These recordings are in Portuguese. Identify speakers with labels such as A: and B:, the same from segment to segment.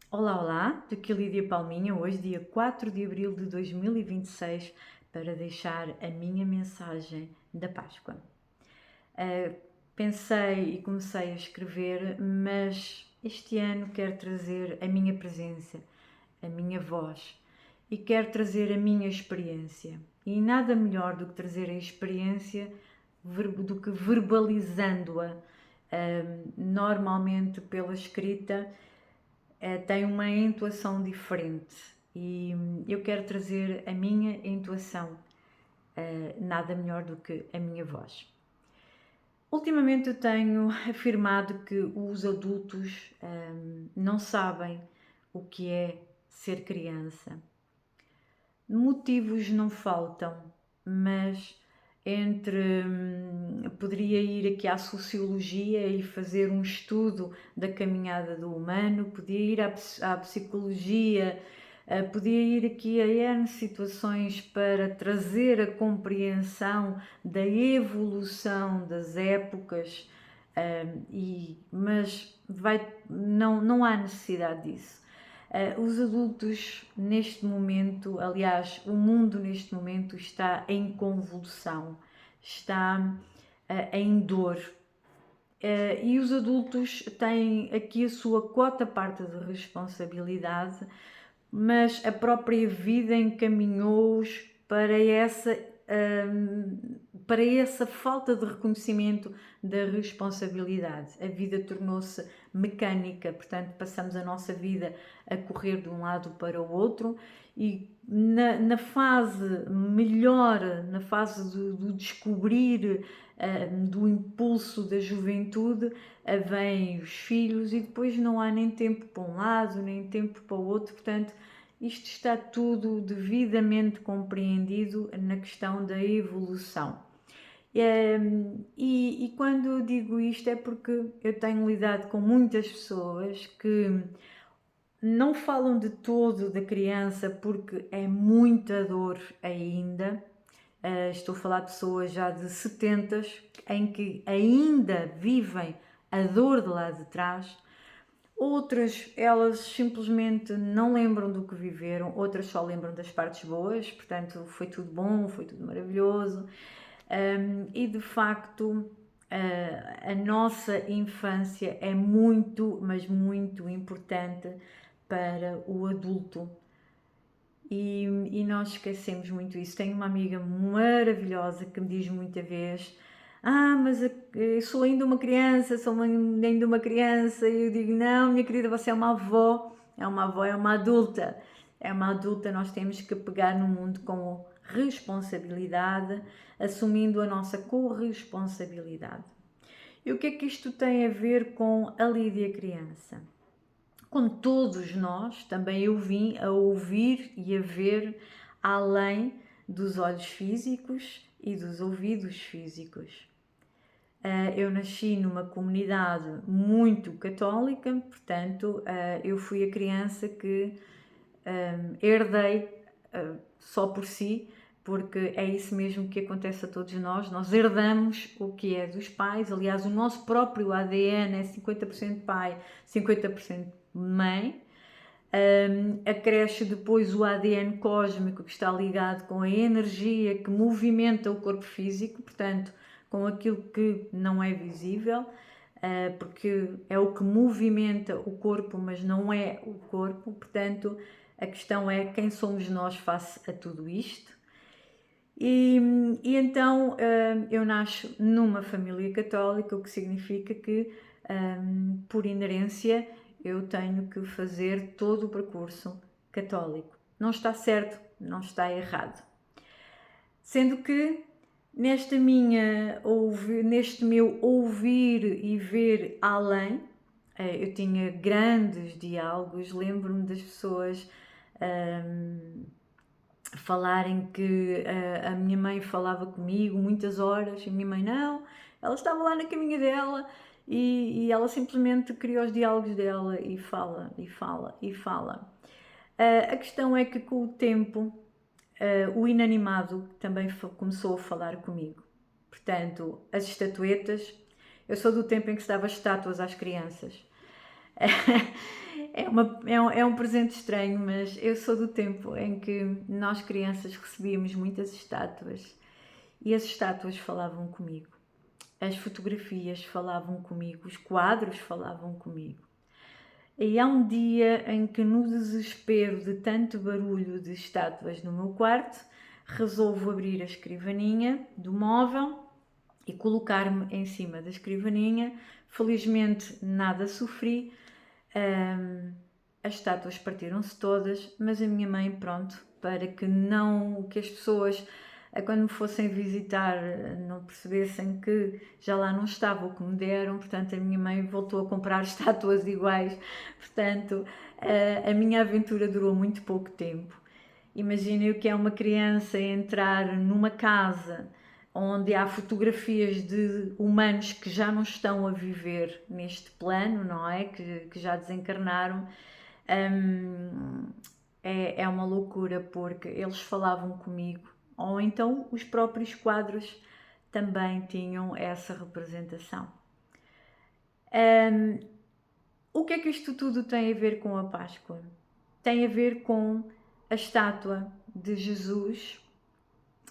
A: Olá, olá, daqui Lídia Palminha, hoje dia 4 de abril de 2026, para deixar a minha mensagem da Páscoa. Pensei e comecei a escrever, mas este ano quero trazer a minha presença, a minha voz e quero trazer a minha experiência. E nada melhor do que trazer a experiência do que verbalizando-a. Normalmente pela escrita tem uma entoação diferente e eu quero trazer a minha entoação, nada melhor do que a minha voz. Ultimamente eu tenho afirmado que os adultos não sabem o que é ser criança. Motivos não faltam, mas poderia ir aqui à sociologia e fazer um estudo da caminhada do humano, podia ir à psicologia, podia ir aqui a N situações para trazer a compreensão da evolução das épocas, mas não há necessidade disso. Os adultos neste momento, aliás, o mundo neste momento está em convulsão, está em dor. E os adultos têm aqui a sua quota parte de responsabilidade, mas a própria vida encaminhou-os para essa falta de reconhecimento da responsabilidade. A vida tornou-se mecânica, portanto passamos a nossa vida a correr de um lado para o outro e na fase melhor, na fase do descobrir, do impulso da juventude, vêm os filhos e depois não há nem tempo para um lado, nem tempo para o outro, portanto isto está tudo devidamente compreendido na questão da evolução. E quando eu digo isto é porque eu tenho lidado com muitas pessoas que não falam de todo da criança porque é muita dor ainda. Estou a falar de pessoas já de 70 em que ainda vivem a dor de lá de trás. Outras, elas simplesmente não lembram do que viveram, outras só lembram das partes boas, portanto foi tudo bom, foi tudo maravilhoso. E de facto a nossa infância é muito, mas muito importante para o adulto. E nós esquecemos muito isso. Tenho uma amiga maravilhosa que me diz muita vez: mas eu sou ainda uma criança, sou ainda uma criança. E eu digo: não, minha querida, você é uma avó, é uma avó, é uma adulta. É uma adulta, nós temos que pegar no mundo com responsabilidade, assumindo a nossa corresponsabilidade. E o que é que isto tem a ver com a Lídia criança? Como todos nós, também eu vim a ouvir e a ver além dos olhos físicos e dos ouvidos físicos. Eu nasci numa comunidade muito católica, portanto, eu fui a criança que herdei só por si, porque é isso mesmo que acontece a todos nós herdamos o que é dos pais. Aliás, o nosso próprio ADN é 50% pai, 50% mãe. Acresce depois o ADN cósmico, que está ligado com a energia que movimenta o corpo físico, portanto, com aquilo que não é visível, porque é o que movimenta o corpo, mas não é o corpo. Portanto, a questão é quem somos nós face a tudo isto. E então eu nasço numa família católica, o que significa que, por inerência, eu tenho que fazer todo o percurso católico. Não está certo, não está errado. Sendo que neste meu ouvir e ver além, eu tinha grandes diálogos. Lembro-me das pessoas falarem que a minha mãe falava comigo muitas horas e a minha mãe não, ela estava lá na caminha dela e ela simplesmente cria os diálogos dela e fala, e fala, e fala. A questão é que com o tempo o inanimado também começou a falar comigo. Portanto, as estatuetas, eu sou do tempo em que se dava estátuas às crianças. é um presente estranho, mas eu sou do tempo em que nós crianças recebíamos muitas estátuas e as estátuas falavam comigo. As fotografias falavam comigo, os quadros falavam comigo. E há um dia em que, no desespero de tanto barulho de estátuas no meu quarto, resolvo abrir a escrivaninha do móvel e colocar-me em cima da escrivaninha. Felizmente nada sofri, as estátuas partiram-se todas, mas a minha mãe, pronto, para que as pessoas, quando me fossem visitar, não percebessem que já lá não estava o que me deram, portanto a minha mãe voltou a comprar estátuas iguais, portanto a minha aventura durou muito pouco tempo. Imaginem o que é uma criança entrar numa casa onde há fotografias de humanos que já não estão a viver neste plano, não é? Que já desencarnaram. É uma loucura, porque eles falavam comigo, ou então os próprios quadros também tinham essa representação. O que é que isto tudo tem a ver com a Páscoa? Tem a ver com a estátua de Jesus,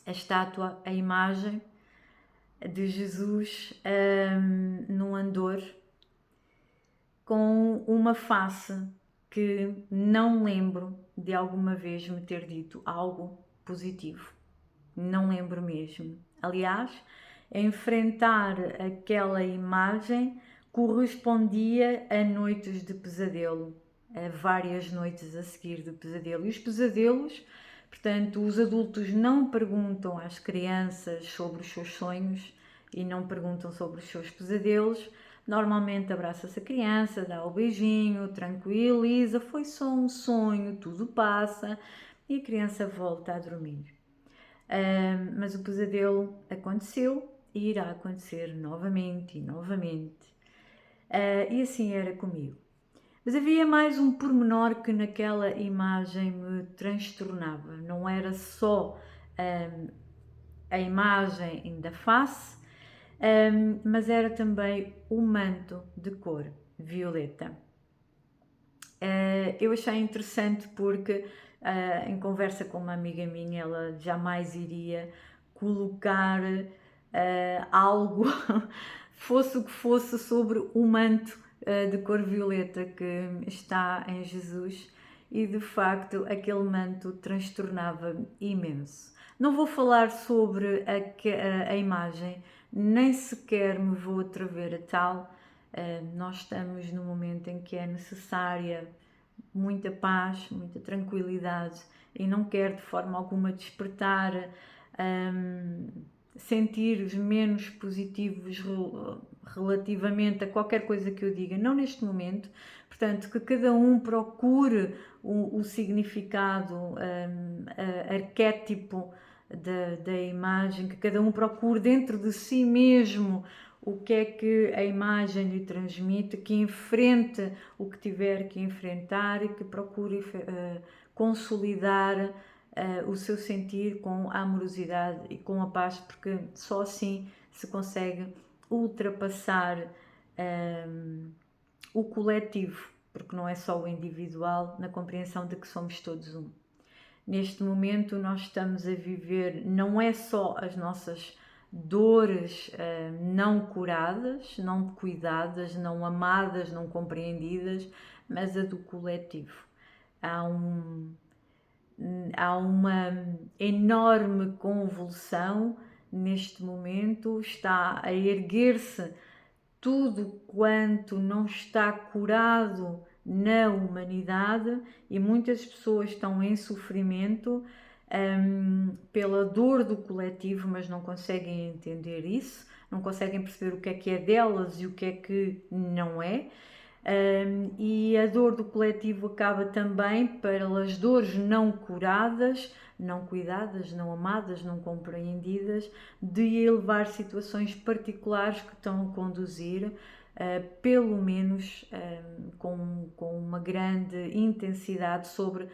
A: a estátua, a imagem de Jesus num andor, com uma face que não lembro de alguma vez me ter dito algo positivo. Não lembro mesmo. Aliás, enfrentar aquela imagem correspondia a noites de pesadelo, a várias noites a seguir de pesadelo. E os pesadelos, portanto, os adultos não perguntam às crianças sobre os seus sonhos e não perguntam sobre os seus pesadelos. Normalmente abraça-se a criança, dá o beijinho, tranquiliza, foi só um sonho, tudo passa e a criança volta a dormir. Mas o pesadelo aconteceu e irá acontecer novamente e novamente. E assim era comigo. Mas havia mais um pormenor que naquela imagem me transtornava. Não era só a imagem da face, mas era também o manto de cor violeta. Eu achei interessante porque, em conversa com uma amiga minha, ela jamais iria colocar algo, fosse o que fosse, sobre o manto de cor violeta que está em Jesus, e de facto aquele manto transtornava-me imenso. Não vou falar sobre a imagem, nem sequer me vou atrever a tal. Nós estamos num momento em que é necessária muita paz, muita tranquilidade, e não quero de forma alguma despertar sentidos menos positivos relativamente a qualquer coisa que eu diga, não neste momento. Portanto, que cada um procure o significado arquétipo da imagem, que cada um procure dentro de si mesmo o que é que a imagem lhe transmite, que enfrente o que tiver que enfrentar e que procure consolidar o seu sentir com a amorosidade e com a paz, porque só assim se consegue ultrapassar o coletivo, porque não é só o individual, na compreensão de que somos todos um. Neste momento nós estamos a viver, não é só as nossas dores não curadas, não cuidadas, não amadas, não compreendidas, mas a do coletivo. Há uma enorme convulsão neste momento, está a erguer-se tudo quanto não está curado na humanidade, e muitas pessoas estão em sofrimento pela dor do coletivo, mas não conseguem entender isso, não conseguem perceber o que é delas e o que é que não é. E a dor do coletivo acaba também pelas dores não curadas, não cuidadas, não amadas, não compreendidas, de elevar situações particulares que estão a conduzir, pelo menos com uma grande intensidade, sobre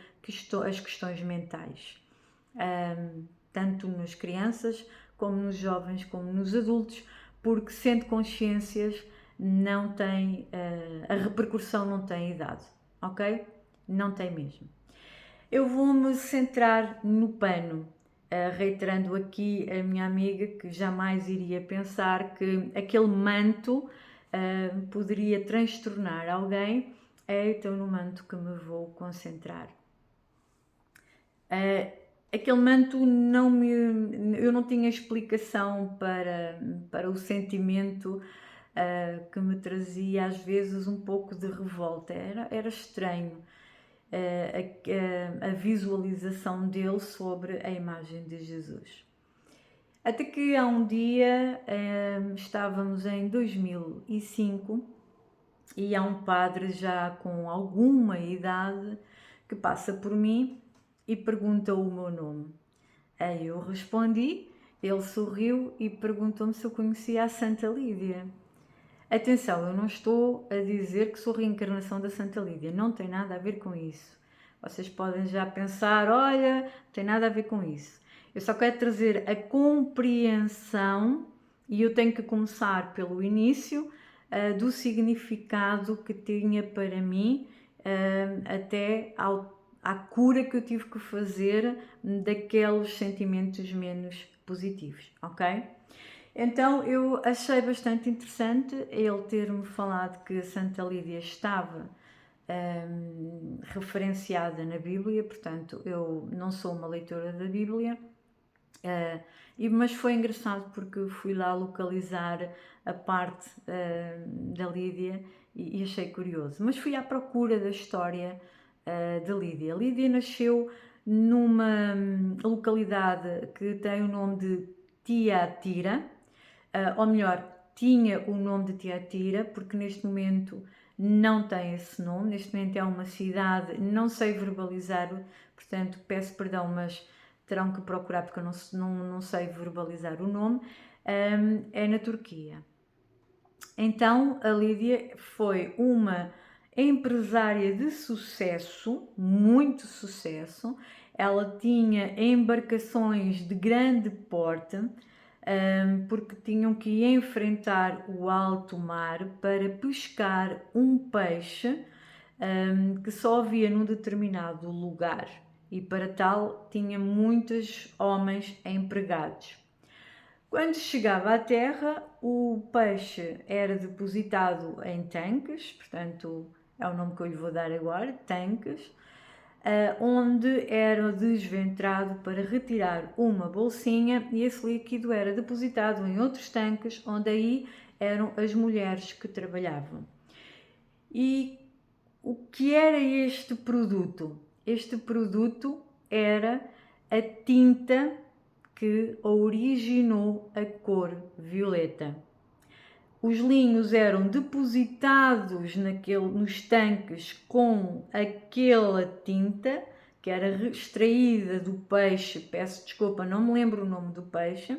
A: as questões mentais, tanto nas crianças, como nos jovens, como nos adultos, porque sendo consciências, não tem, a repercussão não tem idade. ok? Não tem mesmo. Eu vou-me centrar no pano, reiterando aqui a minha amiga que jamais iria pensar que aquele manto poderia transtornar alguém. É então no manto que me vou concentrar. Aquele manto eu não tinha explicação para o sentimento que me trazia às vezes um pouco de revolta. Era estranho a visualização dele sobre a imagem de Jesus. Até que há um dia, estávamos em 2005 e há um padre já com alguma idade que passa por mim e pergunta o meu nome. Aí eu respondi, ele sorriu e perguntou-me se eu conhecia a Santa Lídia. Atenção, eu não estou a dizer que sou reencarnação da Santa Lídia, não tem nada a ver com isso. Vocês podem já pensar, olha, não tem nada a ver com isso. Eu só quero trazer a compreensão, e eu tenho que começar pelo início, do significado que tinha para mim, até à cura que eu tive que fazer daqueles sentimentos menos positivos, ok? Então eu achei bastante interessante ele ter-me falado que Santa Lídia estava referenciada na Bíblia, portanto eu não sou uma leitora da Bíblia, mas foi engraçado porque fui lá localizar a parte da Lídia e achei curioso. Mas fui à procura da história de Lídia. Lídia nasceu numa localidade que tem o nome de Tiatira, ou melhor, tinha o nome de Tiatira, porque neste momento não tem esse nome, neste momento é uma cidade, não sei verbalizar, portanto peço perdão, mas terão que procurar porque eu não sei verbalizar o nome, é na Turquia. Então a Lídia foi uma empresária de sucesso, muito sucesso, ela tinha embarcações de grande porte, porque tinham que enfrentar o alto mar para pescar um peixe que só havia num determinado lugar e para tal tinha muitos homens empregados. Quando chegava à terra, o peixe era depositado em tanques, portanto é o nome que eu lhe vou dar agora, tanques, onde era desventrado para retirar uma bolsinha e esse líquido era depositado em outros tanques, onde aí eram as mulheres que trabalhavam. E o que era este produto? Este produto era a tinta que originou a cor violeta. Os linhos eram depositados nos tanques com aquela tinta que era extraída do peixe, peço desculpa, não me lembro o nome do peixe,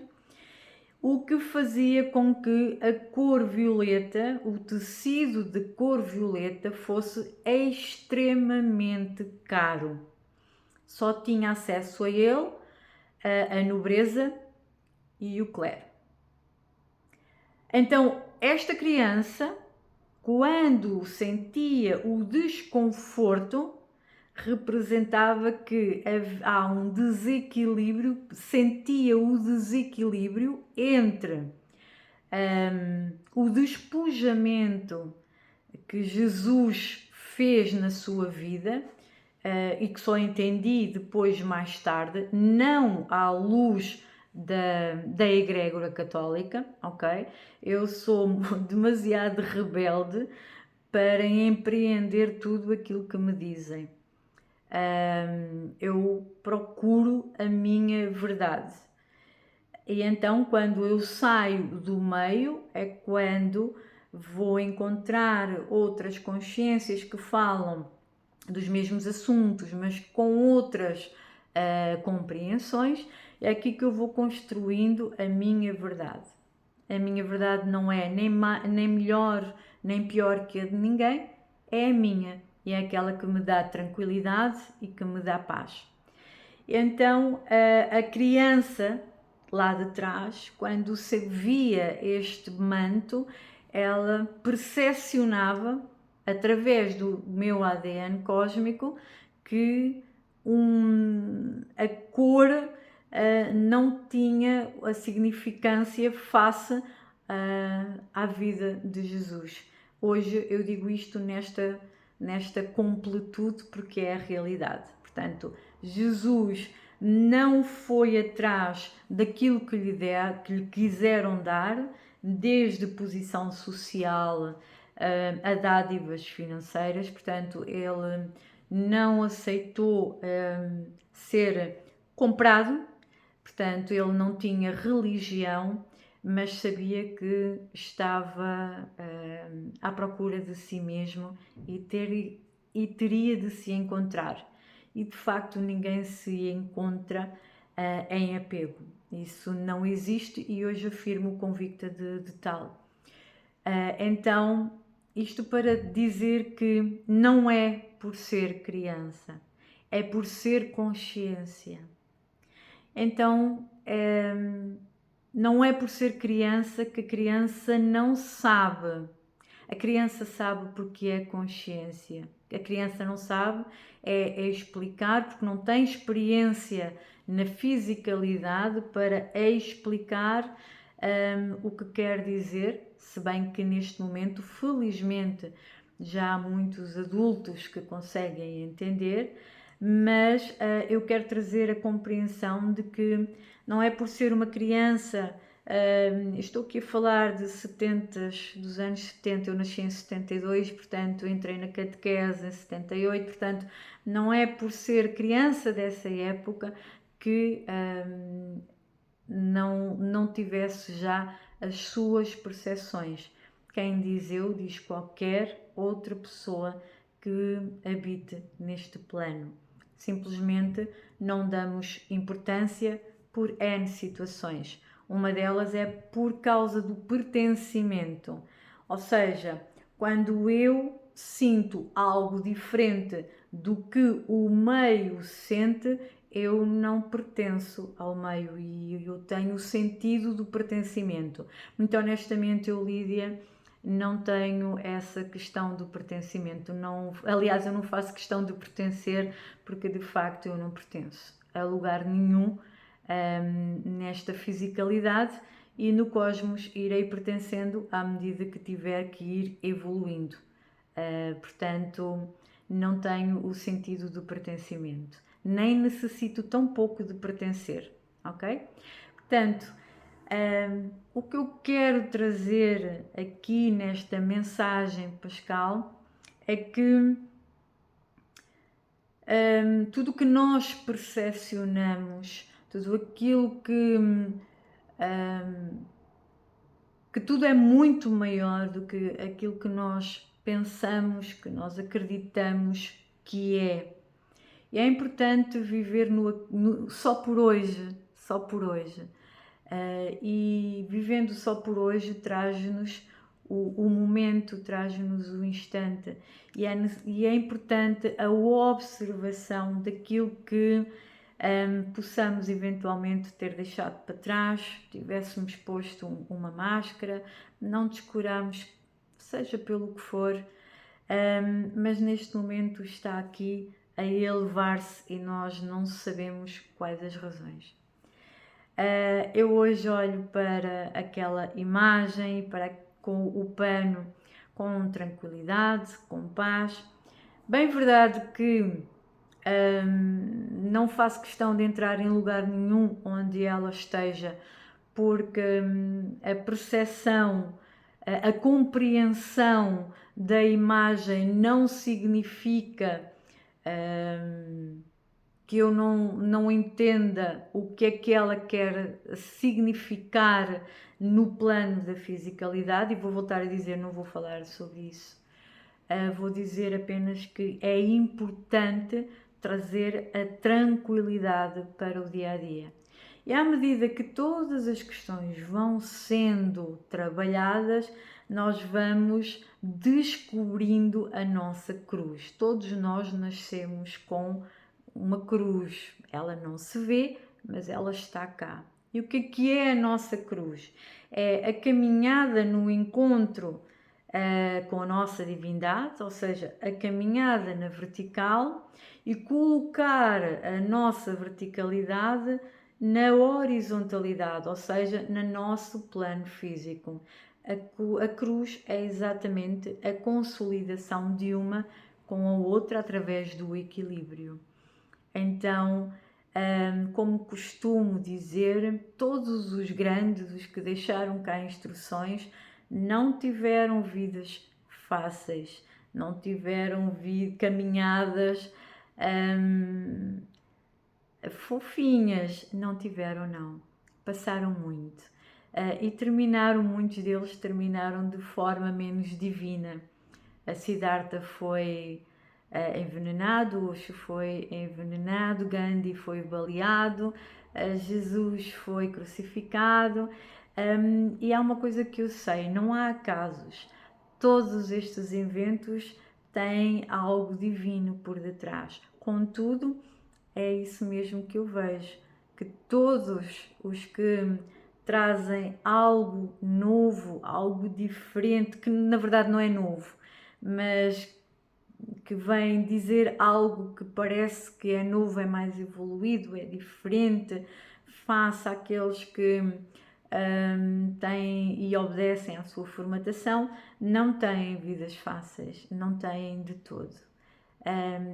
A: o que fazia com que a cor violeta, o tecido de cor violeta, fosse extremamente caro. Só tinha acesso a ele a nobreza e o clero. Então, esta criança, quando sentia o desconforto, representava que há um desequilíbrio, sentia o desequilíbrio entre o despojamento que Jesus fez na sua vida e que só entendi depois, mais tarde, não à luz da egrégora católica, ok? Eu sou demasiado rebelde para empreender tudo aquilo que me dizem. Eu procuro a minha verdade. E então, quando eu saio do meio, é quando vou encontrar outras consciências que falam dos mesmos assuntos, mas com outras compreensões. É aqui que eu vou construindo a minha verdade. A minha verdade não é nem melhor nem pior que a de ninguém, é a minha e é aquela que me dá tranquilidade e que me dá paz. Então a criança lá de trás, quando se via este manto, ela percepcionava através do meu ADN cósmico, que a cor não tinha a significância face à vida de Jesus. Hoje eu digo isto nesta completude porque é a realidade. Portanto, Jesus não foi atrás daquilo que lhe quiseram dar, desde posição social a dádivas financeiras. Portanto, ele não aceitou ser comprado. Portanto, ele não tinha religião, mas sabia que estava à procura de si mesmo e teria de se encontrar. E de facto ninguém se encontra em apego. Isso não existe e hoje afirmo convicta de tal. Então, isto para dizer que não é por ser criança, é por ser consciência. Então, não é por ser criança que a criança não sabe. A criança sabe porque é consciência. A criança não sabe é explicar, porque não tem experiência na fisicalidade para explicar o que quer dizer, se bem que neste momento, felizmente, já há muitos adultos que conseguem entender, mas eu quero trazer a compreensão de que não é por ser uma criança. Estou aqui a falar de 70, dos anos 70, eu nasci em 72, portanto entrei na catequese em 78, portanto não é por ser criança dessa época que não tivesse já as suas percepções. Quem diz eu, diz qualquer outra pessoa que habite neste plano. Simplesmente não damos importância por N situações. Uma delas é por causa do pertencimento. Ou seja, quando eu sinto algo diferente do que o meio sente, eu não pertenço ao meio e eu tenho o sentido do pertencimento. Muito honestamente, eu, Lídia, não tenho essa questão do pertencimento. Não, aliás, eu não faço questão de pertencer porque de facto eu não pertenço a lugar nenhum nesta fisicalidade, e no cosmos irei pertencendo à medida que tiver que ir evoluindo. Portanto, não tenho o sentido do pertencimento, nem necessito tão pouco de pertencer, ok? Portanto, o que eu quero trazer aqui nesta mensagem pascal é que tudo que nós percepcionamos, tudo aquilo que tudo é muito maior do que aquilo que nós pensamos, que nós acreditamos que é. E é importante viver só por hoje, só por hoje. E vivendo só por hoje traz-nos o momento, traz-nos o instante. E é importante a observação daquilo que possamos eventualmente ter deixado para trás, tivéssemos posto uma máscara, não descuramos, seja pelo que for, mas neste momento está aqui a elevar-se e nós não sabemos quais as razões. Eu hoje olho para aquela imagem, com o pano, com tranquilidade, com paz. Bem verdade que não faço questão de entrar em lugar nenhum onde ela esteja, porque a percepção, a compreensão da imagem não significa que eu não entenda o que é que ela quer significar no plano da fisicalidade, e vou voltar a dizer, não vou falar sobre isso. Vou dizer apenas que é importante trazer a tranquilidade para o dia a dia. E à medida que todas as questões vão sendo trabalhadas, nós vamos descobrindo a nossa cruz. Todos nós nascemos com uma cruz. Ela não se vê, mas ela está cá. E o que é a nossa cruz? É a caminhada no encontro com a nossa divindade, ou seja, a caminhada na vertical e colocar a nossa verticalidade na horizontalidade, ou seja, no nosso plano físico. A cruz é exatamente a consolidação de uma com a outra através do equilíbrio. Então, como costumo dizer, todos os grandes, os que deixaram cá instruções, não tiveram vidas fáceis, não tiveram caminhadas fofinhas, não tiveram, não. Passaram muito. E terminaram, muitos deles terminaram de forma menos divina. A Siddhartha foi envenenado, Osho foi envenenado, Gandhi foi baleado, Jesus foi crucificado. E há uma coisa que eu sei, não há acasos. Todos estes eventos têm algo divino por detrás. Contudo, é isso mesmo que eu vejo, que todos os que trazem algo novo, algo diferente, que na verdade não é novo, mas que vem dizer algo que parece que é novo, é mais evoluído, é diferente, face àqueles que têm e obedecem à sua formatação, não têm vidas fáceis, não têm de todo.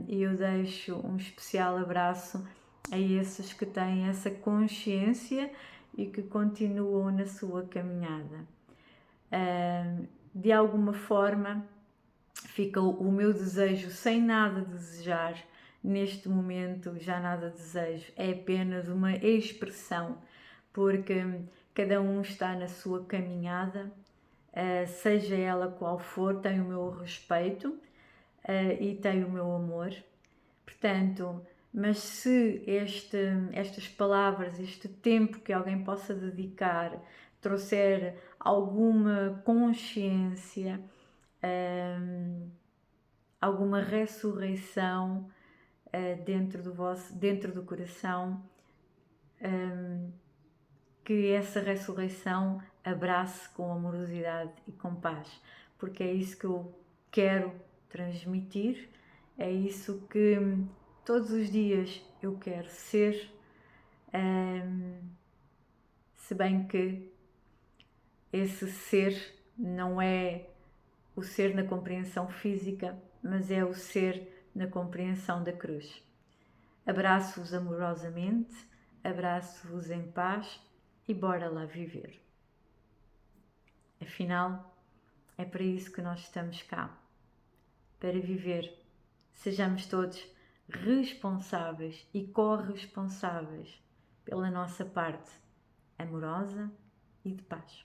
A: E eu deixo um especial abraço a esses que têm essa consciência e que continuam na sua caminhada. De alguma forma, fica o meu desejo sem nada desejar. Neste momento já nada desejo, é apenas uma expressão, porque cada um está na sua caminhada, seja ela qual for, tem o meu respeito e tem o meu amor. Portanto, mas se estas palavras, este tempo que alguém possa dedicar, trouxer alguma consciência, alguma ressurreição dentro do coração, que essa ressurreição abrace com amorosidade e com paz, porque é isso que eu quero transmitir, é isso que todos os dias eu quero ser, se bem que esse ser não é o ser na compreensão física, mas é o ser na compreensão da cruz. Abraço-vos amorosamente, abraço-vos em paz e bora lá viver. Afinal, é para isso que nós estamos cá, para viver. Sejamos todos responsáveis e corresponsáveis pela nossa parte amorosa e de paz.